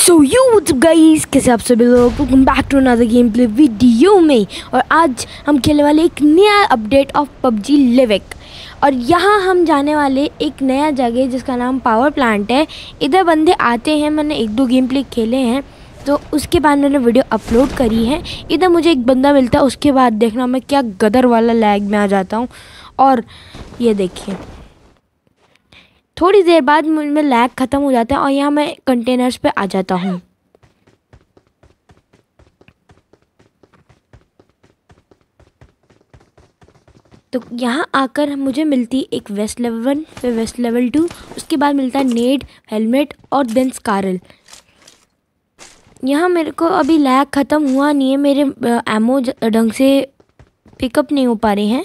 So you guys, कैसे आप सभी लोग, welcome back to another game play video में। और आज हम खेलने वाले एक नया अपडेट ऑफ पबजी लिविक। और यहाँ हम जाने वाले एक नया जगह जिसका नाम पावर प्लांट है। इधर बंदे आते हैं, मैंने एक दो गेम प्ले खेले हैं तो उसके बाद मैंने वीडियो अपलोड करी है। इधर मुझे एक बंदा मिलता है, उसके बाद देखना मैं क्या गदर वाला लैग में आ जाता हूँ। और ये देखिए थोड़ी देर बाद मुझमें लैग ख़त्म हो जाता है और यहाँ मैं कंटेनर्स पे आ जाता हूँ। तो यहाँ आकर मुझे मिलती एक वेस्ट लेवल 1, फिर वेस्ट लेवल 2, उसके बाद मिलता है नेड, हेलमेट और देन स्कारल। यहाँ मेरे को अभी लैग ख़त्म हुआ नहीं है, मेरे एमओ ढंग से पिकअप नहीं हो पा रहे हैं।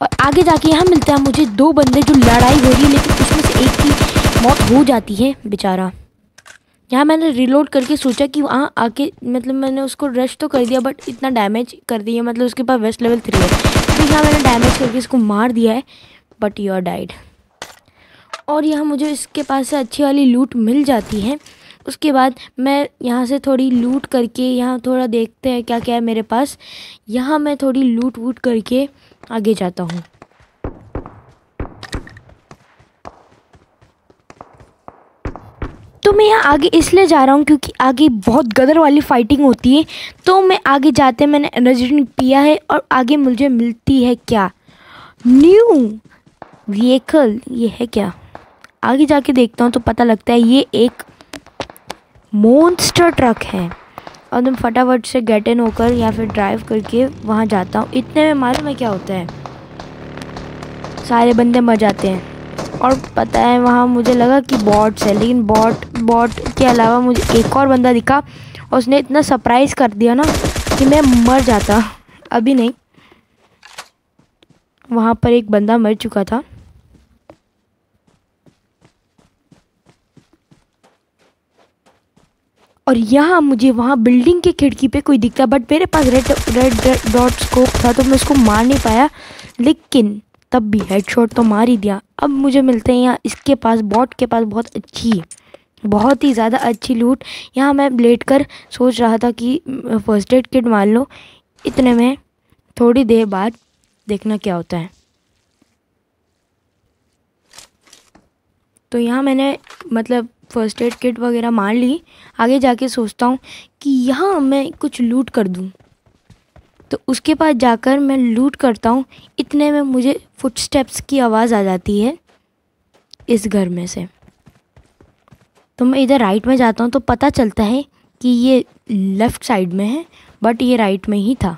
और आगे जाके यहाँ मिलता है मुझे दो बंदे जो लड़ाई हो रही है, लेकिन उसमें से एक की मौत हो जाती है बेचारा। यहाँ मैंने रिलोड करके सोचा कि वहाँ आके मतलब मैंने उसको रश तो कर दिया, बट इतना डैमेज कर दिया, मतलब उसके पास वेस्ट लेवल 3 है। तो यहाँ मैंने डैमेज करके इसको मार दिया है, बट यू आर डाइड। और यहाँ मुझे इसके पास से अच्छी वाली लूट मिल जाती है। उसके बाद मैं यहाँ से थोड़ी लूट करके यहाँ थोड़ा देखते हैं क्या क्या है मेरे पास। यहाँ मैं थोड़ी लूट वूट करके आगे जाता हूँ। तो मैं यहाँ आगे इसलिए जा रहा हूँ क्योंकि आगे बहुत गदर वाली फाइटिंग होती है। तो मैं आगे जाते मैंने एनर्जी ड्रिंक पिया है और आगे मुझे मिलती है क्या, न्यू व्हीकल। ये है क्या, आगे जाके देखता हूँ तो पता लगता है ये एक मॉन्स्टर ट्रक है। और मैं फटाफट से गेट इन होकर या फिर ड्राइव करके वहाँ जाता हूँ। इतने में मालूम है क्या होता है, सारे बंदे मर जाते हैं। और पता है वहाँ मुझे लगा कि बॉट्स है, लेकिन बॉट के अलावा मुझे एक और बंदा दिखा और उसने इतना सरप्राइज़ कर दिया ना कि मैं मर जाता। अभी नहीं, वहाँ पर एक बंदा मर चुका था। और यहाँ मुझे वहाँ बिल्डिंग के खिड़की पे कोई दिखता, बट मेरे पास रेड डॉट स्कोप था तो मैं उसको मार नहीं पाया, लेकिन तब भी हेडशॉट तो मार ही दिया। अब मुझे मिलते हैं यहाँ इसके पास, बॉट के पास बहुत ही ज़्यादा अच्छी लूट। यहाँ मैं लेट कर सोच रहा था कि फर्स्ट एड किट मार लो, इतने में थोड़ी देर बाद देखना क्या होता है। तो यहाँ मैंने मतलब फर्स्ट एड किट वगैरह मार ली। आगे जाके सोचता हूँ कि यहाँ मैं कुछ लूट कर दूँ, तो उसके पास जाकर मैं लूट करता हूँ। इतने में मुझे फुटस्टेप्स की आवाज़ आ जाती है इस घर में से। तो मैं इधर राइट में जाता हूँ तो पता चलता है कि ये लेफ़्ट साइड में है, बट ये राइट में ही था।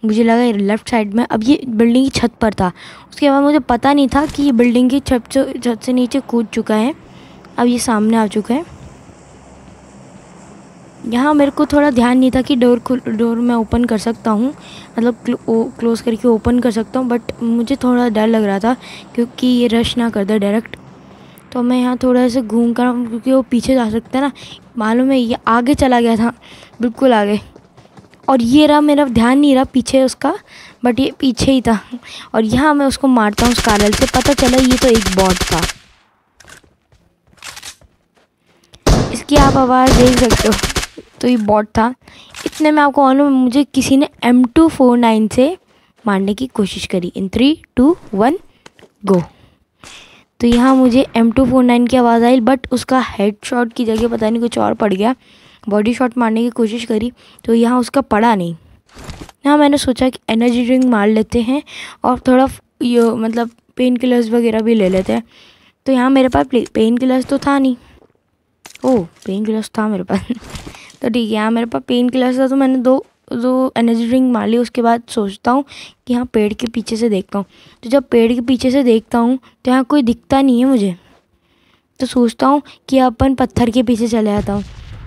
मुझे लगा ये लेफ़्ट साइड में। अब ये बिल्डिंग की छत पर था, उसके बाद मुझे पता नहीं था कि ये बिल्डिंग की छत से नीचे कूद चुका है। अब ये सामने आ चुका है। यहाँ मेरे को थोड़ा ध्यान नहीं था कि डोर मैं ओपन कर सकता हूँ, मतलब क्लोज़ करके ओपन कर सकता हूँ, बट मुझे थोड़ा डर लग रहा था क्योंकि ये रश ना कर दे डायरेक्ट। तो मैं यहाँ थोड़ा सा घूम कर, क्योंकि वो पीछे जा सकता है ना, मालूम है ये आगे चला गया था, बिल्कुल आगे। और ये रहा, मेरा ध्यान नहीं रहा पीछे उसका, बट ये पीछे ही था। और यहाँ मैं उसको मारता हूँ स्कारल से। पता चला ये तो एक बॉट था। इसकी आप आवाज़ देख सकते हो, तो ये बॉट था। इतने में आपको मालूम मुझे किसी ने M249 से मारने की कोशिश करी। इन 3, 2, 1 गो। तो यहाँ मुझे M249 की आवाज़ आई, बट उसका हेडशॉट की जगह पता नहीं कुछ और पड़ गया। बॉडी शॉट मारने की कोशिश करी तो यहाँ उसका पड़ा नहीं। यहाँ मैंने सोचा कि एनर्जी ड्रिंक मार लेते हैं और थोड़ा ये मतलब पेन किलर्स वगैरह भी ले लेते हैं। तो यहाँ मेरे पास पेन किलर्स तो था नहीं। ओह, पेन किलर्स था मेरे पास तो ठीक है, यहाँ मेरे पास पेन किलर्स था तो मैंने दो एनर्जी ड्रिंक मार ली। उसके बाद सोचता हूँ कि यहाँ पेड़ के पीछे से देखता हूँ। तो जब पेड़ के पीछे से देखता हूँ तो यहाँ कोई दिखता नहीं है मुझे। तो सोचता हूँ कि अपन पत्थर के पीछे चले जाता हूँ।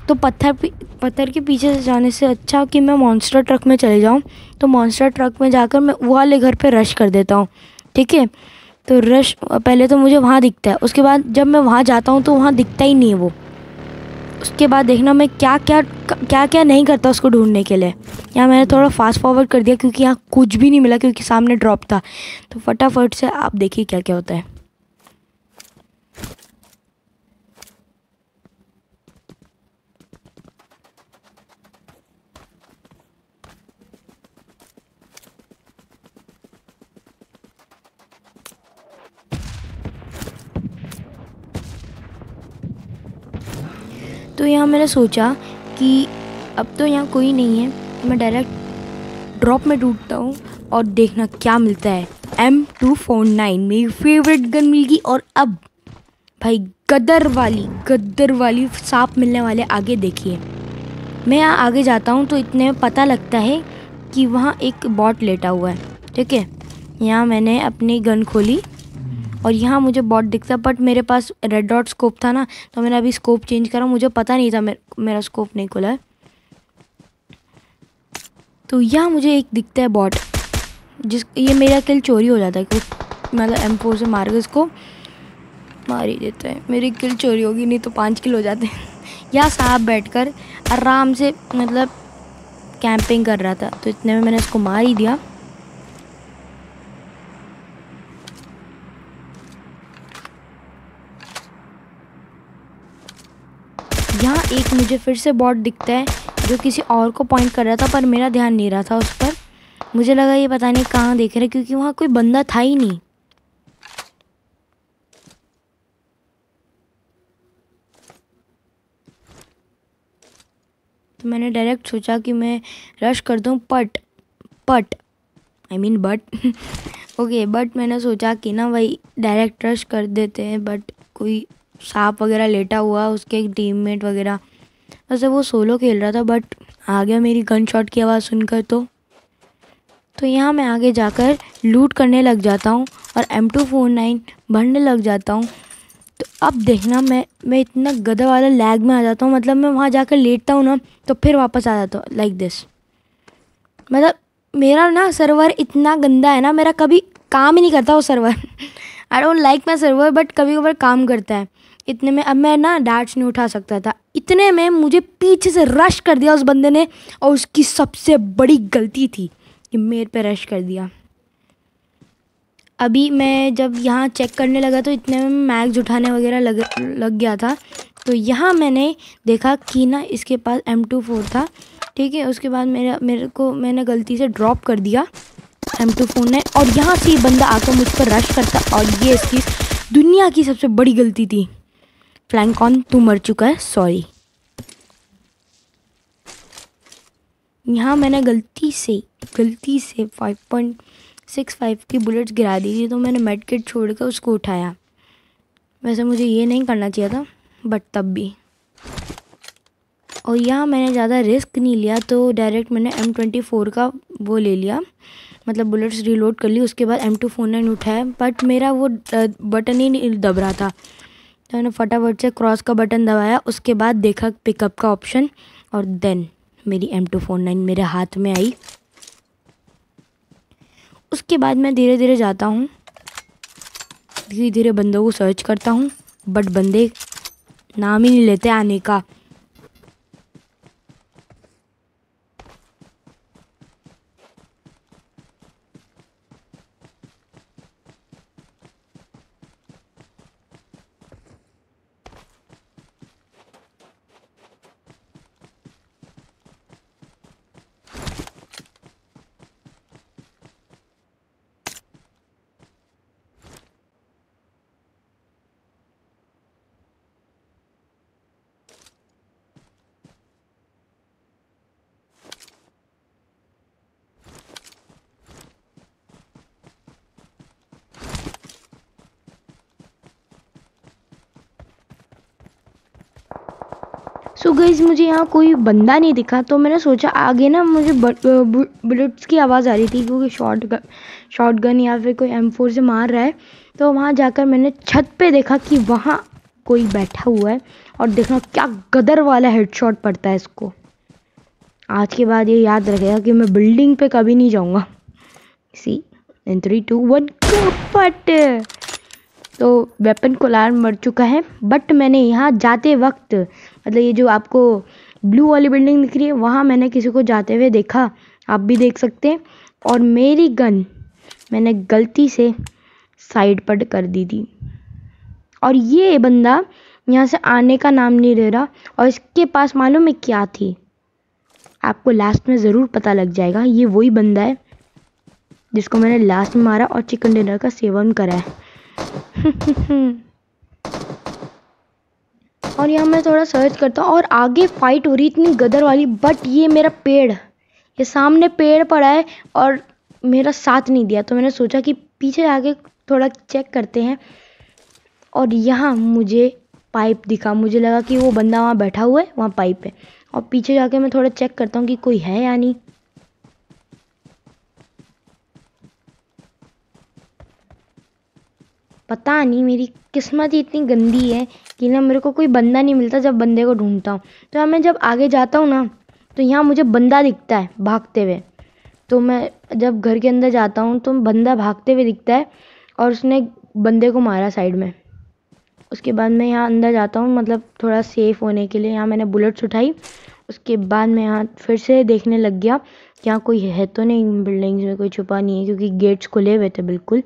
तो पत्थर के पीछे से जाने से अच्छा कि मैं मॉन्स्टर ट्रक में चले जाऊँ। तो मॉन्स्टर ट्रक में जाकर मैं वो वाले घर पे रश कर देता हूँ, ठीक है। तो रश पहले तो मुझे वहाँ दिखता है, उसके बाद जब मैं वहाँ जाता हूँ तो वहाँ दिखता ही नहीं है वो। उसके बाद देखना मैं क्या क्या नहीं करता उसको ढूंढने के लिए। यहाँ मैंने थोड़ा फास्ट फॉरवर्ड कर दिया क्योंकि यहाँ कुछ भी नहीं मिला, क्योंकि सामने ड्रॉप था। तो फटाफट से आप देखिए क्या क्या होता है। तो यहाँ मैंने सोचा कि अब तो यहाँ कोई नहीं है, मैं डायरेक्ट ड्रॉप में टूटता हूँ और देखना क्या मिलता है। M249 मेरी फेवरेट गन मिल गई। और अब भाई गदर वाली सांप मिलने वाले। आगे देखिए, मैं यहाँ आगे जाता हूँ तो इतने में पता लगता है कि वहाँ एक बॉट लेटा हुआ है। ठीक है, यहाँ मैंने अपनी गन खोली और यहाँ मुझे बॉट दिखता, बट मेरे पास रेड डॉट स्कोप था ना, तो मैंने अभी स्कोप चेंज करा। मुझे पता नहीं था मेरा स्कोप नहीं खुला है। तो यहाँ मुझे एक दिखता है बॉट, ये मेरा किल चोरी हो जाता है। मतलब M4 से मार के इसको मार ही देता है, मेरी किल चोरी होगी, नहीं तो 5 किल हो जाते हैं। यहाँ सांप बैठकर आराम से मतलब कैंपिंग कर रहा था, तो इतने में मैंने इसको मार ही दिया। यहाँ एक मुझे फिर से बॉट दिखता है जो किसी और को पॉइंट कर रहा था, पर मेरा ध्यान नहीं रहा था उस पर। मुझे लगा ये पता नहीं कहाँ देख रहे, क्योंकि वहाँ कोई बंदा था ही नहीं। तो मैंने डायरेक्ट सोचा कि मैं रश कर दूँ, बट ओके, बट मैंने सोचा कि ना भाई डायरेक्ट रश कर देते हैं, बट कोई सांप वगैरह लेटा हुआ, उसके एक टीममेट वगैरह, वैसे वो सोलो खेल रहा था, बट आ गया मेरी गन शॉट की आवाज़ सुनकर। तो यहाँ मैं आगे जाकर लूट करने लग जाता हूँ और M249 भरने लग जाता हूँ। तो अब देखना, मैं इतना गधा वाला लैग में आ जाता हूँ, मतलब मैं वहाँ जाकर लेटता हूँ ना, तो फिर वापस आ जाता हूँ लाइक दिस। मतलब मेरा ना सर्वर इतना गंदा है ना, मेरा कभी काम ही नहीं करता वो server. I don't like my server, but कभी कभार काम करता है। इतने में अब मैं ना डैट्स नहीं उठा सकता था, इतने में मुझे पीछे से रश कर दिया उस बंदे ने, और उसकी सबसे बड़ी गलती थी कि मेरे पे रश कर दिया। अभी मैं जब यहाँ चेक करने लगा तो इतने में मैग्स उठाने वगैरह लग गया था। तो यहाँ मैंने देखा कि ना इसके पास M24 था। ठीक है, उसके बाद मैंने गलती से ड्रॉप कर दिया M249, और यहाँ से ये बंदा आकर मुझ पर रश करता, और ये इसकी दुनिया की सबसे बड़ी गलती थी। फ्लैंकॉन तू मर चुका है, सॉरी। यहाँ मैंने गलती से 5.65 की बुलेट्स गिरा दी थी, तो मैंने मेड किट छोड़कर उसको उठाया। वैसे मुझे ये नहीं करना चाहिए था, बट तब भी। और यहाँ मैंने ज़्यादा रिस्क नहीं लिया, तो डायरेक्ट मैंने M24 का वो ले लिया, मतलब बुलेट्स रिलोड कर ली। उसके बाद M249 उठाया, बट मेरा वो बटन ही नहीं दब रहा था, तो मैंने फटाफट से क्रॉस का बटन दबाया। उसके बाद देखा पिकअप का ऑप्शन, और देन मेरी M249 मेरे हाथ में आई। उसके बाद मैं धीरे धीरे जाता हूँ, धीरे धीरे बंदों को सर्च करता हूँ, बट बंदे नाम ही नहीं लेते आने का। सो गाइस, मुझे यहाँ कोई बंदा नहीं दिखा, तो मैंने सोचा आगे ना मुझे बुलेट्स की आवाज़ आ रही थी, क्योंकि शॉटगन या फिर कोई M4 से मार रहा है। तो वहाँ जाकर मैंने छत पे देखा कि वहाँ कोई बैठा हुआ है, और देखना क्या गदर वाला हेडशॉट पड़ता है इसको। आज के बाद ये याद रखेगा कि मैं बिल्डिंग पे कभी नहीं जाऊँगा। सी इन 3 2 1 बट तो वेपन को अलार्म मर चुका है, बट मैंने यहाँ जाते वक्त, मतलब ये जो आपको ब्लू वाली बिल्डिंग दिख रही है, वहाँ मैंने किसी को जाते हुए देखा, आप भी देख सकते हैं। और मेरी गन मैंने गलती से साइड पर कर दी थी, और ये बंदा यहाँ से आने का नाम नहीं ले रहा, और इसके पास मालूम है क्या थी, आपको लास्ट में ज़रूर पता लग जाएगा। ये वही बंदा है जिसको मैंने लास्ट में मारा और चिकन डिनर का सेवन करा है। और यहाँ मैं थोड़ा सर्च करता हूँ और आगे फाइट हो रही इतनी गदर वाली, बट ये मेरा पेड़, ये सामने पेड़ पड़ा है और मेरा साथ नहीं दिया। तो मैंने सोचा कि पीछे आके थोड़ा चेक करते हैं और यहाँ मुझे पाइप दिखा। मुझे लगा कि वो बंदा वहाँ बैठा हुआ है, वहाँ पाइप है। और पीछे जाके मैं थोड़ा चेक करता हूँ कि कोई है या नहीं। पता नहीं मेरी किस्मत ही इतनी गंदी है कि ना मेरे को कोई बंदा नहीं मिलता जब बंदे को ढूंढता हूँ। तो मैं जब आगे जाता हूँ ना तो यहाँ मुझे बंदा दिखता है भागते हुए। तो मैं जब घर के अंदर जाता हूँ तो बंदा भागते हुए दिखता है और उसने बंदे को मारा साइड में। उसके बाद मैं यहाँ अंदर जाता हूँ, मतलब थोड़ा सेफ होने के लिए। यहाँ मैंने बुलेट्स उठाई। उसके बाद मैं यहाँ फिर से देखने लग गया कि यहाँ कोई है तो नहीं, बिल्डिंग्स में कोई छुपा नहीं है क्योंकि गेट्स खुले हुए थे बिल्कुल।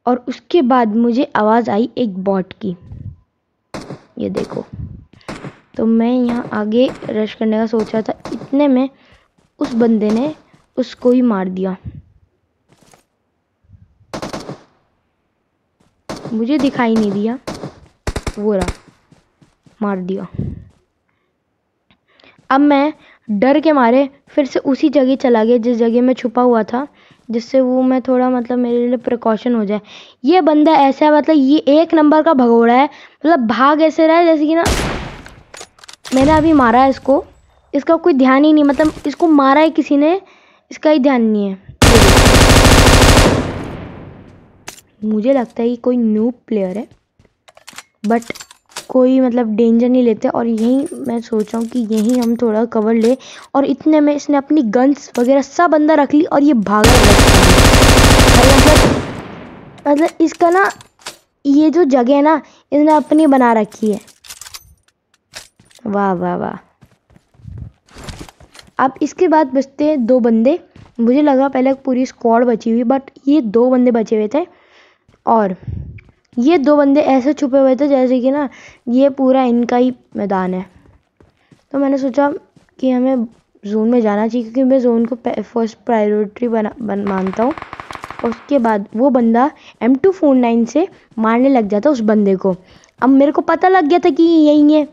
और उसके बाद मुझे आवाज़ आई एक बॉट की, ये देखो। तो मैं यहाँ आगे रश करने का सोच रहा था, इतने में उस बंदे ने उसको ही मार दिया। मुझे दिखाई नहीं दिया, वो रहा, मार दिया। अब मैं डर के मारे फिर से उसी जगह चला गया जिस जगह मैं छुपा हुआ था, जिससे वो मैं थोड़ा मतलब मेरे लिए प्रिकॉशन हो जाए। ये बंदा ऐसा है, मतलब ये एक नंबर का भगोड़ा है। मतलब भाग ऐसे रहा है जैसे कि ना मैंने अभी मारा है इसको, इसका कोई ध्यान ही नहीं, मतलब इसको मारा है किसी ने, इसका ही ध्यान नहीं है। मुझे लगता है कि कोई न्यूब प्लेयर है, बट कोई मतलब डेंजर नहीं लेते। और यहीं मैं सोच रहा हूँ कि यहीं हम थोड़ा कवर ले। और इतने में इसने अपनी गन्स वगैरह सब अंदर रख ली और ये भागा। मतलब इसका ना ये जो जगह है ना इसने अपनी बना रखी है। वाह वाह वाह। अब इसके बाद बचते हैं 2 बंदे। मुझे लगा पहले पूरी स्क्वाड बची हुई, बट ये 2 बंदे बचे हुए थे। और ये 2 बंदे ऐसे छुपे हुए थे जैसे कि ना ये पूरा इनका ही मैदान है। तो मैंने सोचा कि हमें जोन में जाना चाहिए क्योंकि मैं जोन को फर्स्ट प्रायोरिटी मानता हूँ। उसके बाद वो बंदा M249 से मारने लग जाता उस बंदे को। अब मेरे को पता लग गया था कि यही है,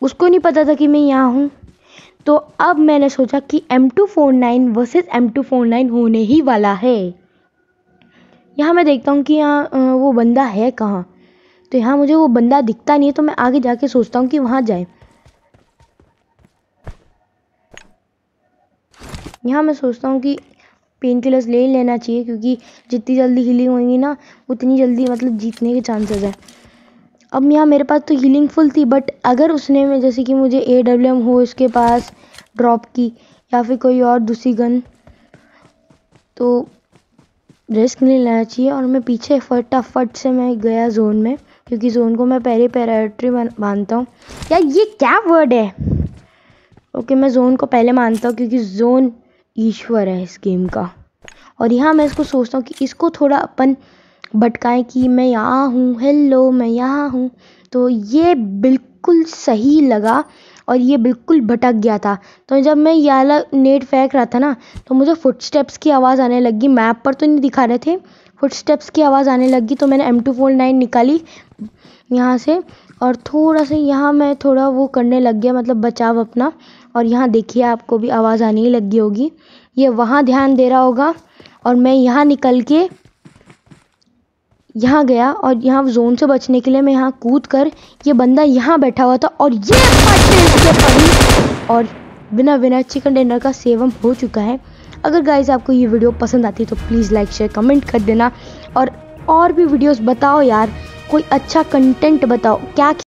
उसको नहीं पता था कि मैं यहाँ हूँ। तो अब मैंने सोचा कि M249 वर्सेस M249 होने ही वाला है। यहाँ मैं देखता हूँ कि यहाँ वो बंदा है कहाँ। तो यहाँ मुझे वो बंदा दिखता नहीं है, तो मैं आगे जाके सोचता हूँ कि वहाँ जाए। यहाँ मैं सोचता हूँ कि पेन किलर्स ले ही लेना चाहिए क्योंकि जितनी जल्दी हीलिंग होगी ना उतनी जल्दी मतलब जीतने के चांसेस है। अब यहाँ मेरे पास तो हीलिंग फुल थी, बट अगर उसने में जैसे कि मुझे AWM हो इसके पास ड्रॉप की या फिर कोई और दूसरी गन, तो रिस्क नहीं लेना चाहिए। और मैं पीछे फटाफट से मैं गया जोन में क्योंकि जोन को मैं पहले प्रायोरिटी मानता हूँ। यार ये क्या वर्ड है? ओके, मैं जोन को पहले मानता हूँ क्योंकि जोन ईश्वर है इस गेम का। और यहाँ मैं इसको सोचता हूँ कि इसको थोड़ा अपन भटकाएं कि मैं यहाँ हूँ, हेलो मैं यहाँ हूँ। तो ये बिल्कुल सही लगा और ये बिल्कुल भटक गया था। तो जब मैं ये वाला नेट फेंक रहा था ना तो मुझे फुटस्टेप्स की आवाज़ आने लगी। मैप पर तो नहीं दिखा रहे थे, फुटस्टेप्स की आवाज़ आने लगी। तो मैंने M249 निकाली यहाँ से और थोड़ा सा यहाँ मैं थोड़ा वो करने लग गया, मतलब बचाव अपना। और यहाँ देखिए आपको भी आवाज़ आने ही लगी होगी, ये वहाँ ध्यान दे रहा होगा। और मैं यहाँ निकल के यहाँ गया और यहाँ जोन से बचने के लिए मैं यहाँ कूद कर, ये बंदा यहाँ बैठा हुआ था और ये इसके पड़ी और बिना चिकन डिनर का सेवन हो चुका है। अगर गाइस आपको ये वीडियो पसंद आती है तो प्लीज़ लाइक शेयर कमेंट कर देना और भी वीडियोस बताओ यार, कोई अच्छा कंटेंट बताओ क्या